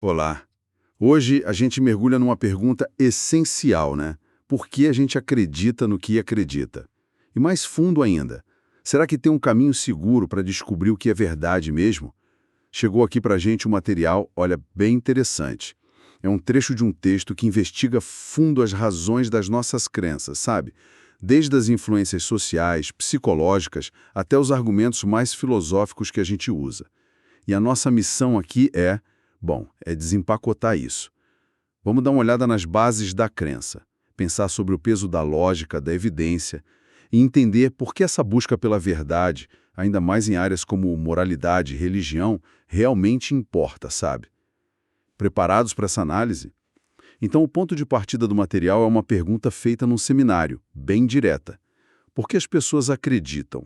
Olá. Hoje a gente mergulha numa pergunta essencial, né? Por que a gente acredita no que acredita? E mais fundo ainda, será que tem um caminho seguro para descobrir o que é verdade mesmo? Chegou aqui para a gente um material, olha, bem interessante. É um trecho de um texto que investiga fundo as razões das nossas crenças, sabe? Desde as influências sociais, psicológicas, até os argumentos mais filosóficos que a gente usa. E a nossa missão aqui é desempacotar isso. Vamos dar uma olhada nas bases da crença, pensar sobre o peso da lógica, da evidência e entender por que essa busca pela verdade, ainda mais em áreas como moralidade e religião, realmente importa, sabe? Preparados para essa análise? Então, o ponto de partida do material é uma pergunta feita num seminário, bem direta. Por que as pessoas acreditam?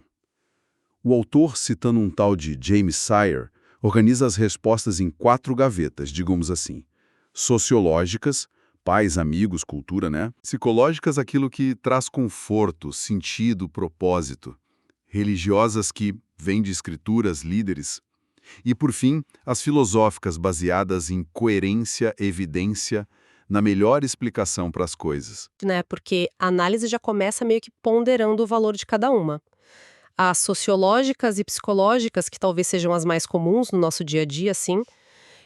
O autor, citando um tal de James Sire, organiza as respostas em 4 gavetas, digamos assim. Sociológicas, pais, amigos, cultura, né? Psicológicas, aquilo que traz conforto, sentido, propósito. Religiosas, que vêm de escrituras, líderes. E, por fim, as filosóficas, baseadas em coerência, evidência, na melhor explicação para as coisas. Né? Porque a análise já começa meio que ponderando o valor de cada uma. As sociológicas e psicológicas, que talvez sejam as mais comuns no nosso dia a dia, assim,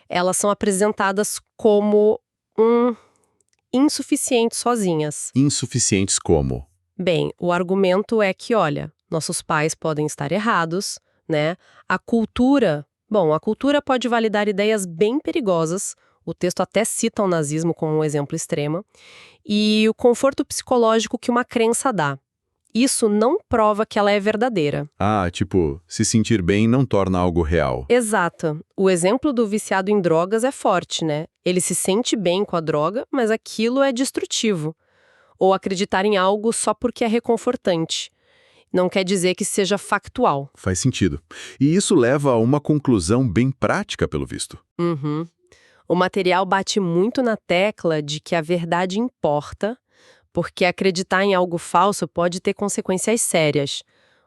elas são apresentadas como insuficientes sozinhas. Insuficientes como? Bem, o argumento é que, olha, nossos pais podem estar errados, né? A cultura pode validar ideias bem perigosas. O texto até cita o nazismo como um exemplo extremo. E o conforto psicológico que uma crença dá. Isso não prova que ela é verdadeira. Ah, tipo, se sentir bem não torna algo real. Exato. O exemplo do viciado em drogas é forte, né? Ele se sente bem com a droga, mas aquilo é destrutivo. Ou acreditar em algo só porque é reconfortante. Não quer dizer que seja factual. Faz sentido. E isso leva a uma conclusão bem prática, pelo visto. Uhum. O material bate muito na tecla de que a verdade importa, porque acreditar em algo falso pode ter consequências sérias.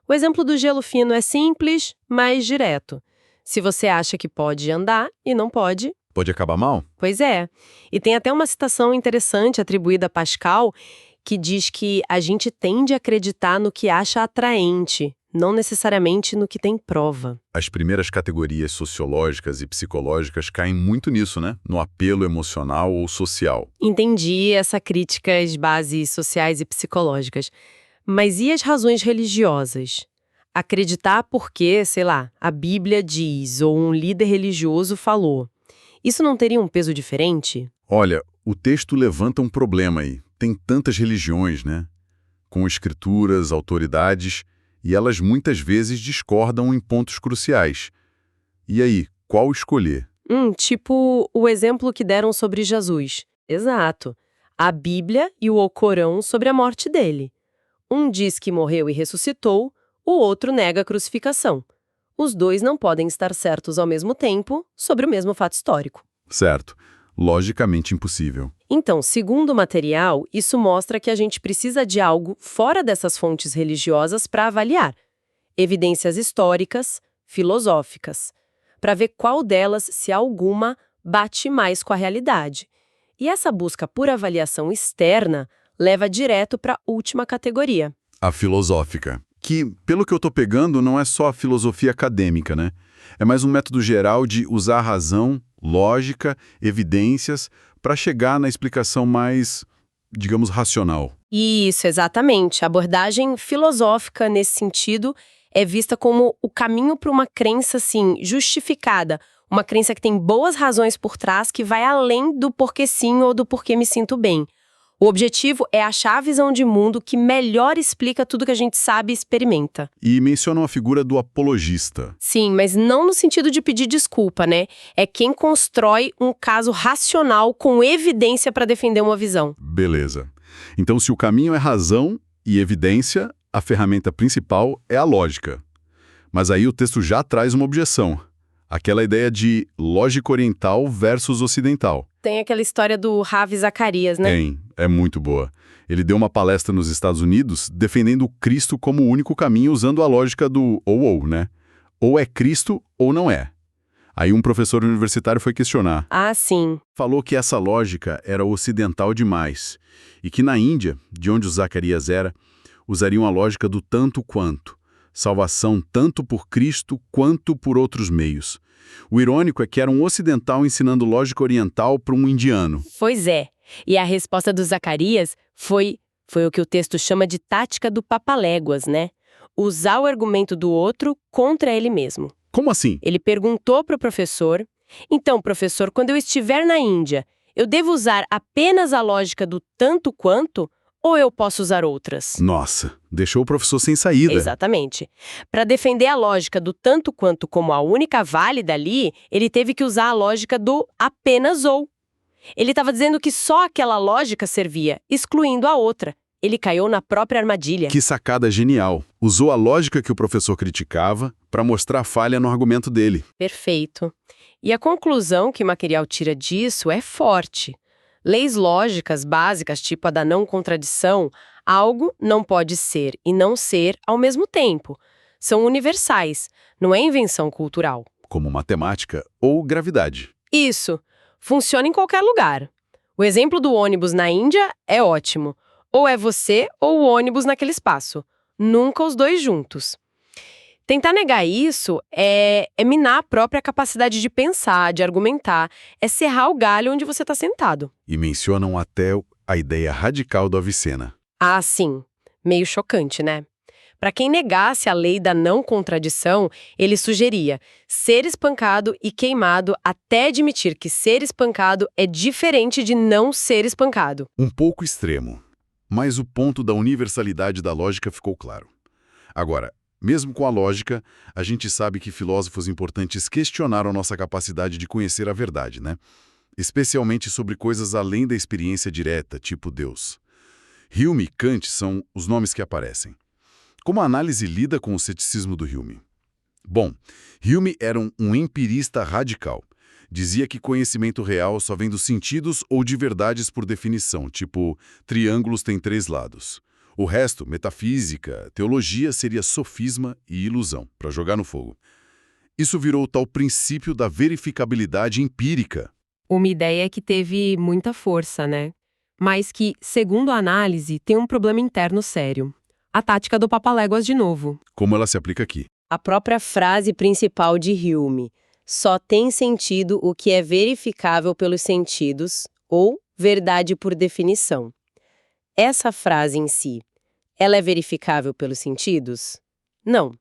O exemplo do gelo fino é simples, mas direto. Se você acha que pode andar e não pode, Pode acabar mal? pois é. E tem até uma citação interessante atribuída a Pascal, que diz que a gente tende a acreditar no que acha atraente, não necessariamente no que tem prova. As primeiras categorias sociológicas e psicológicas caem muito nisso, né? No apelo emocional ou social. Entendi essa crítica às bases sociais e psicológicas. Mas e as razões religiosas? Acreditar porque, sei lá, a Bíblia diz ou um líder religioso falou. Isso não teria um peso diferente? Olha, o texto levanta um problema aí. Tem tantas religiões, né? Com escrituras, autoridades, e elas muitas vezes discordam em pontos cruciais. E aí, qual escolher? Tipo o exemplo que deram sobre Jesus. Exato. A Bíblia e o Alcorão sobre a morte dele. Um diz que morreu e ressuscitou, o outro nega a crucificação. Os dois não podem estar certos ao mesmo tempo sobre o mesmo fato histórico. Certo. Logicamente impossível. Então, segundo o material, isso mostra que a gente precisa de algo fora dessas fontes religiosas para avaliar. Evidências históricas, filosóficas, para ver qual delas, se alguma, bate mais com a realidade. E essa busca por avaliação externa leva direto para a última categoria. A filosófica. Que, pelo que eu tô pegando, não é só a filosofia acadêmica, né? É mais um método geral de usar a razão, lógica, evidências, para chegar na explicação mais, digamos, racional. Isso, exatamente. A abordagem filosófica nesse sentido é vista como o caminho para uma crença, assim, justificada. Uma crença que tem boas razões por trás, que vai além do porquê sim ou do porquê me sinto bem. O objetivo é achar a visão de mundo que melhor explica tudo que a gente sabe e experimenta. E mencionam a figura do apologista. Sim, mas não no sentido de pedir desculpa, né? É quem constrói um caso racional com evidência para defender uma visão. Beleza. Então, se o caminho é razão e evidência, a ferramenta principal é a lógica. Mas aí o texto já traz uma objeção. Aquela ideia de lógica oriental versus ocidental. Tem aquela história do Ravi Zacarias, né? Tem, é muito boa. Ele deu uma palestra nos Estados Unidos defendendo o Cristo como o único caminho usando a lógica do ou, né? Ou é Cristo ou não é. Aí um professor universitário foi questionar. Ah, sim. Falou que essa lógica era ocidental demais e que na Índia, de onde o Zacarias era, usariam a lógica do tanto quanto, salvação tanto por Cristo quanto por outros meios. O irônico é que era um ocidental ensinando lógica oriental para um indiano. Pois é. E a resposta do Zacarias foi o que o texto chama de tática do papaléguas, né? Usar o argumento do outro contra ele mesmo. Como assim? Ele perguntou para o professor: então, professor, quando eu estiver na Índia, eu devo usar apenas a lógica do tanto quanto ou eu posso usar outras? Nossa, deixou o professor sem saída. Exatamente. Para defender a lógica do tanto quanto como a única válida ali, ele teve que usar a lógica do apenas ou. Ele estava dizendo que só aquela lógica servia, excluindo a outra. Ele caiu na própria armadilha. Que sacada genial. Usou a lógica que o professor criticava para mostrar a falha no argumento dele. Perfeito. E a conclusão que o material tira disso é forte. Leis lógicas básicas, tipo a da não contradição, algo não pode ser e não ser ao mesmo tempo. São universais, não é invenção cultural. Como matemática ou gravidade. Isso. Funciona em qualquer lugar. O exemplo do ônibus na Índia é ótimo. Ou é você ou o ônibus naquele espaço. Nunca os dois juntos. Tentar negar isso é minar a própria capacidade de pensar, de argumentar, é serrar o galho onde você está sentado. E mencionam até a ideia radical do Avicena. Ah, sim. Meio chocante, né? Para quem negasse a lei da não contradição, ele sugeria ser espancado e queimado até admitir que ser espancado é diferente de não ser espancado. Um pouco extremo, mas o ponto da universalidade da lógica ficou claro. Agora, mesmo com a lógica, a gente sabe que filósofos importantes questionaram nossa capacidade de conhecer a verdade, né? Especialmente sobre coisas além da experiência direta, tipo Deus. Hume e Kant são os nomes que aparecem. Como a análise lida com o ceticismo do Hume? Bom, Hume era um empirista radical. Dizia que conhecimento real só vem dos sentidos ou de verdades por definição, tipo, triângulos têm 3 lados. O resto, metafísica, teologia, seria sofisma e ilusão, para jogar no fogo. Isso virou o tal princípio da verificabilidade empírica. Uma ideia que teve muita força, né? Mas que, segundo a análise, tem um problema interno sério. A tática do papaléguas de novo. Como ela se aplica aqui? A própria frase principal de Hume: só tem sentido o que é verificável pelos sentidos, ou verdade por definição. Essa frase em si, ela é verificável pelos sentidos? Não.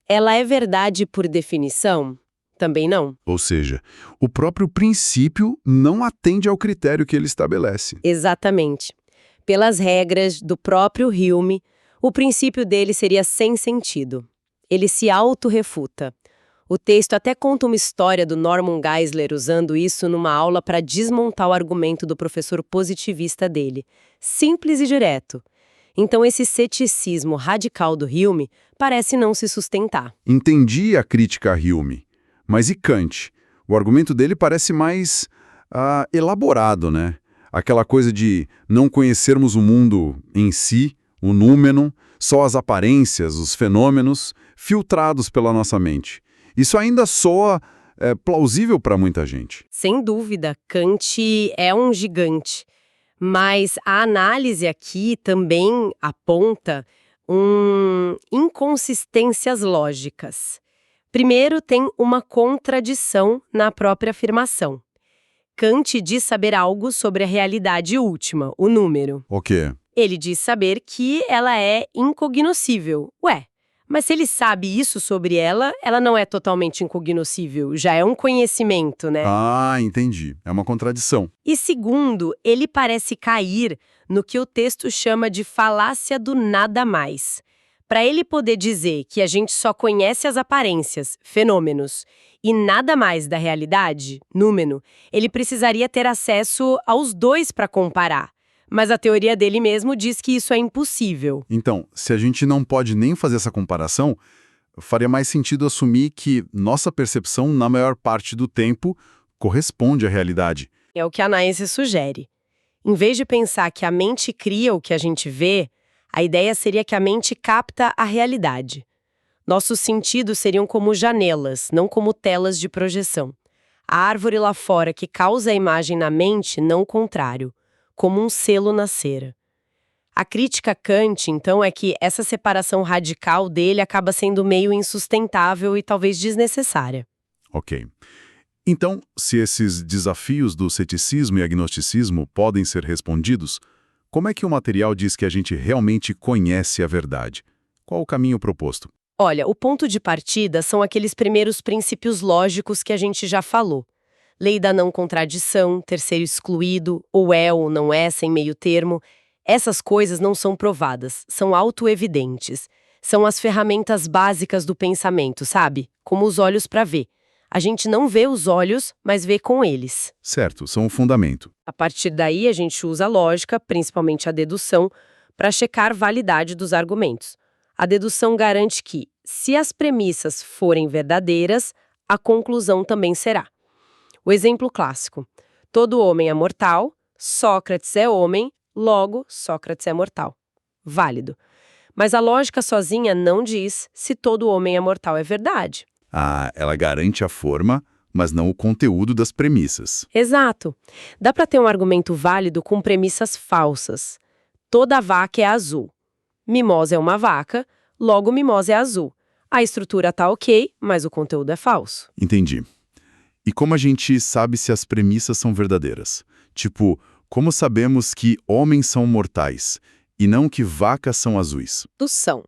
Ela é verdade por definição? Também não. Ou seja, o próprio princípio não atende ao critério que ele estabelece. Exatamente. Pelas regras do próprio Hume, o princípio dele seria sem sentido. Ele se autorrefuta. O texto até conta uma história do Norman Geisler usando isso numa aula para desmontar o argumento do professor positivista dele. Simples e direto. Então esse ceticismo radical do Hume parece não se sustentar. Entendi a crítica a Hume, mas e Kant? O argumento dele parece mais elaborado, né? Aquela coisa de não conhecermos o mundo em si, o númeno, só as aparências, os fenômenos, filtrados pela nossa mente. Isso ainda soa plausível para muita gente. Sem dúvida, Kant é um gigante. Mas a análise aqui também aponta inconsistências lógicas. Primeiro, tem uma contradição na própria afirmação. Kant diz saber algo sobre a realidade última, o número. O quê? Ele diz saber que ela é incognoscível. Ué, mas se ele sabe isso sobre ela, ela não é totalmente incognoscível, já é um conhecimento, né? Ah, entendi. É uma contradição. E segundo, ele parece cair no que o texto chama de falácia do nada mais. Para ele poder dizer que a gente só conhece as aparências, fenômenos, e nada mais da realidade, número, ele precisaria ter acesso aos dois para comparar. Mas a teoria dele mesmo diz que isso é impossível. Então, se a gente não pode nem fazer essa comparação, faria mais sentido assumir que nossa percepção, na maior parte do tempo, corresponde à realidade. É o que a Naense sugere. Em vez de pensar que a mente cria o que a gente vê, a ideia seria que a mente capta a realidade. Nossos sentidos seriam como janelas, não como telas de projeção. A árvore lá fora que causa a imagem na mente, não o contrário, como um selo na cera. A crítica a Kant, então, é que essa separação radical dele acaba sendo meio insustentável e talvez desnecessária. Ok. Então, se esses desafios do ceticismo e agnosticismo podem ser respondidos, como é que o material diz que a gente realmente conhece a verdade? Qual o caminho proposto? Olha, o ponto de partida são aqueles primeiros princípios lógicos que a gente já falou. Lei da não contradição, terceiro excluído, ou é ou não é, sem meio termo. Essas coisas não são provadas, são autoevidentes. São as ferramentas básicas do pensamento, sabe? Como os olhos para ver. A gente não vê os olhos, mas vê com eles. Certo, são o fundamento. A partir daí, a gente usa a lógica, principalmente a dedução, para checar a validade dos argumentos. A dedução garante que, se as premissas forem verdadeiras, a conclusão também será. O exemplo clássico: todo homem é mortal, Sócrates é homem, logo Sócrates é mortal. Válido. Mas a lógica sozinha não diz se todo homem é mortal é verdade. Ah, ela garante a forma, mas não o conteúdo das premissas. Exato. Dá para ter um argumento válido com premissas falsas. Toda vaca é azul. Mimosa é uma vaca, logo mimosa é azul. A estrutura tá ok, mas o conteúdo é falso. Entendi. E como a gente sabe se as premissas são verdadeiras? Tipo, como sabemos que homens são mortais e não que vacas são azuis? Indução.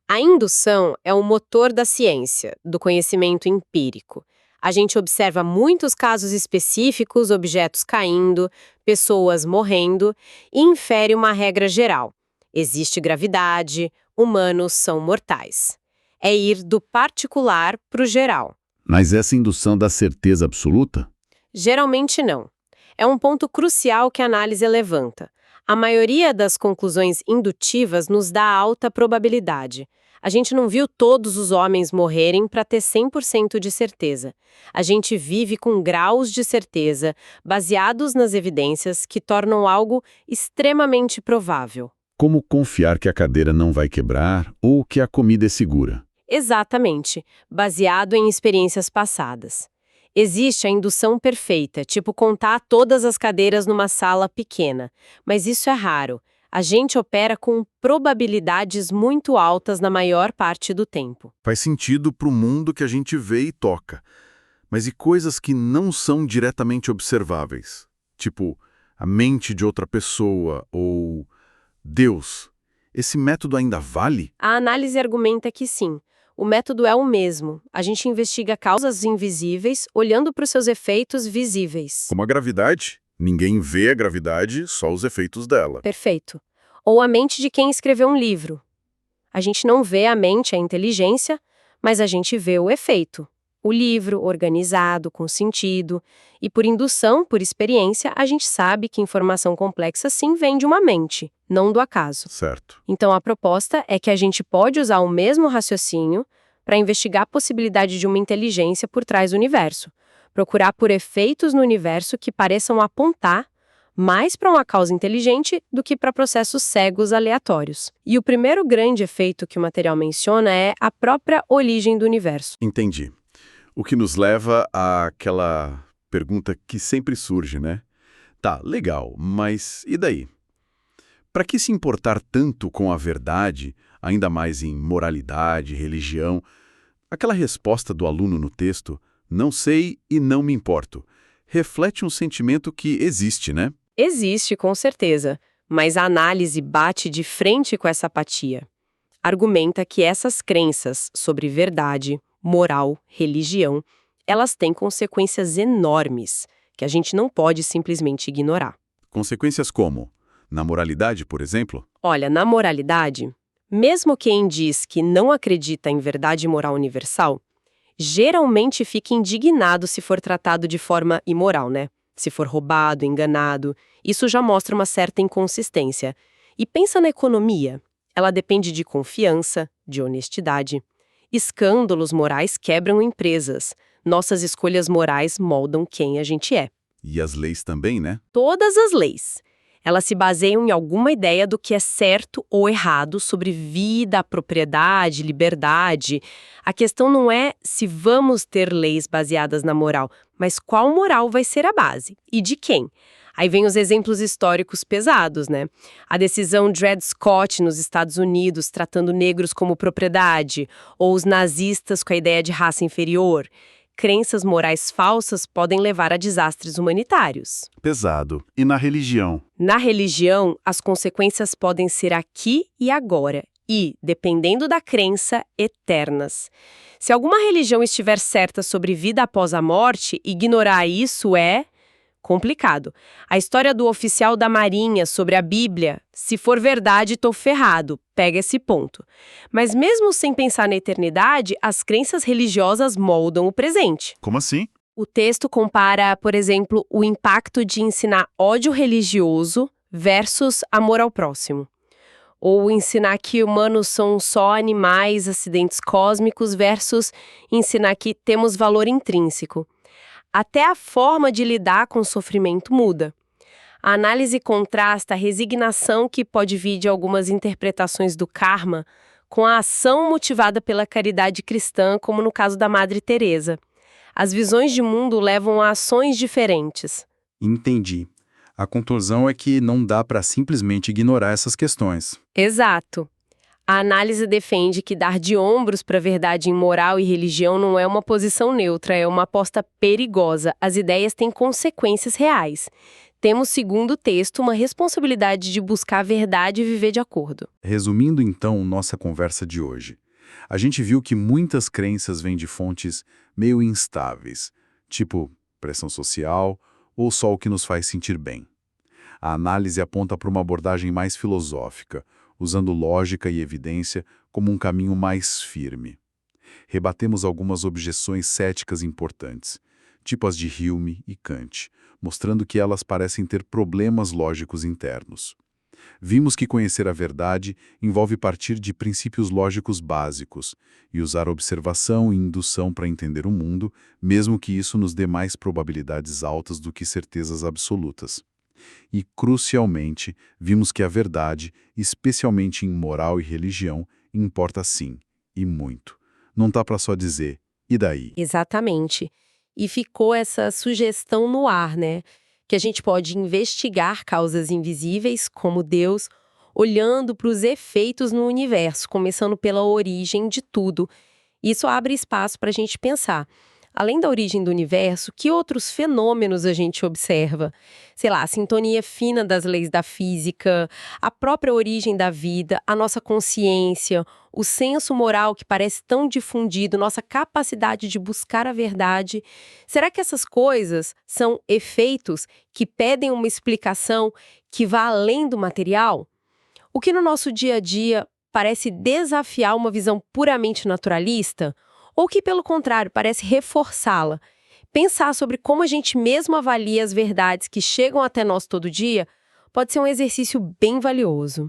A indução é o motor da ciência, do conhecimento empírico. A gente observa muitos casos específicos, objetos caindo, pessoas morrendo, e infere uma regra geral. Existe gravidade, humanos são mortais. É ir do particular para o geral. Mas essa indução dá certeza absoluta? Geralmente não. É um ponto crucial que a análise levanta. A maioria das conclusões indutivas nos dá alta probabilidade. A gente não viu todos os homens morrerem para ter 100% de certeza. A gente vive com graus de certeza, baseados nas evidências que tornam algo extremamente provável. Como confiar que a cadeira não vai quebrar ou que a comida é segura? Exatamente, baseado em experiências passadas. Existe a indução perfeita, tipo contar todas as cadeiras numa sala pequena, mas isso é raro. A gente opera com probabilidades muito altas na maior parte do tempo. Faz sentido para o mundo que a gente vê e toca. Mas e coisas que não são diretamente observáveis? Tipo, a mente de outra pessoa ou Deus. Esse método ainda vale? A análise argumenta que sim. O método é o mesmo. A gente investiga causas invisíveis, olhando para os seus efeitos visíveis. Como a gravidade. Ninguém vê a gravidade, só os efeitos dela. Perfeito. Ou a mente de quem escreveu um livro. A gente não vê a mente, a inteligência, mas a gente vê o efeito. O livro, organizado, com sentido. E por indução, por experiência, a gente sabe que informação complexa sim vem de uma mente, não do acaso. Certo. Então a proposta é que a gente pode usar o mesmo raciocínio para investigar a possibilidade de uma inteligência por trás do universo. Procurar por efeitos no universo que pareçam apontar mais para uma causa inteligente do que para processos cegos aleatórios. E o primeiro grande efeito que o material menciona é a própria origem do universo. Entendi. O que nos leva àquela pergunta que sempre surge, né? Tá, legal, mas e daí? Para que se importar tanto com a verdade, ainda mais em moralidade, religião? Aquela resposta do aluno no texto, não sei e não me importo, reflete um sentimento que existe, né? Existe, com certeza, mas a análise bate de frente com essa apatia. Argumenta que essas crenças sobre verdade, moral, religião, elas têm consequências enormes, que a gente não pode simplesmente ignorar. Consequências como? Na moralidade, por exemplo? Olha, na moralidade, mesmo quem diz que não acredita em verdade moral universal, geralmente fica indignado se for tratado de forma imoral, né? Se for roubado, enganado, isso já mostra uma certa inconsistência. E pensa na economia. Ela depende de confiança, de honestidade. Escândalos morais quebram empresas. Nossas escolhas morais moldam quem a gente é. E as leis também, né? Todas as leis. Elas se baseiam em alguma ideia do que é certo ou errado sobre vida, propriedade, liberdade. A questão não é se vamos ter leis baseadas na moral, mas qual moral vai ser a base e de quem. Aí vem os exemplos históricos pesados, né? A decisão Dred Scott nos Estados Unidos tratando negros como propriedade, ou os nazistas com a ideia de raça inferior. Crenças morais falsas podem levar a desastres humanitários. Pesado. E na religião? Na religião, as consequências podem ser aqui e agora, e, dependendo da crença, eternas. Se alguma religião estiver certa sobre vida após a morte, ignorar isso é complicado. A história do oficial da Marinha sobre a Bíblia, se for verdade, tô ferrado, pega esse ponto. Mas mesmo sem pensar na eternidade, as crenças religiosas moldam o presente. Como assim? O texto compara, por exemplo, o impacto de ensinar ódio religioso versus amor ao próximo. Ou ensinar que humanos são só animais, acidentes cósmicos versus ensinar que temos valor intrínseco. Até a forma de lidar com o sofrimento muda. A análise contrasta a resignação que pode vir de algumas interpretações do karma com a ação motivada pela caridade cristã, como no caso da Madre Teresa. As visões de mundo levam a ações diferentes. Entendi. A conclusão é que não dá para simplesmente ignorar essas questões. Exato. A análise defende que dar de ombros para a verdade em moral e religião não é uma posição neutra, é uma aposta perigosa. As ideias têm consequências reais. Temos, segundo o texto, uma responsabilidade de buscar a verdade e viver de acordo. Resumindo então nossa conversa de hoje, a gente viu que muitas crenças vêm de fontes meio instáveis, tipo pressão social ou só o que nos faz sentir bem. A análise aponta para uma abordagem mais filosófica, usando lógica e evidência como um caminho mais firme. Rebatemos algumas objeções céticas importantes, tipo as de Hume e Kant, mostrando que elas parecem ter problemas lógicos internos. Vimos que conhecer a verdade envolve partir de princípios lógicos básicos e usar observação e indução para entender o mundo, mesmo que isso nos dê mais probabilidades altas do que certezas absolutas. E, crucialmente, vimos que a verdade, especialmente em moral e religião, importa sim, e muito. Não tá para só dizer, e daí? Exatamente. E ficou essa sugestão no ar, né? Que a gente pode investigar causas invisíveis, como Deus, olhando para os efeitos no universo, começando pela origem de tudo. Isso abre espaço para a gente pensar. Além da origem do universo, que outros fenômenos a gente observa? Sei lá, a sintonia fina das leis da física, a própria origem da vida, a nossa consciência, o senso moral que parece tão difundido, nossa capacidade de buscar a verdade. Será que essas coisas são efeitos que pedem uma explicação que vá além do material? O que no nosso dia a dia parece desafiar uma visão puramente naturalista? Ou que, pelo contrário, parece reforçá-la. Pensar sobre como a gente mesmo avalia as verdades que chegam até nós todo dia pode ser um exercício bem valioso.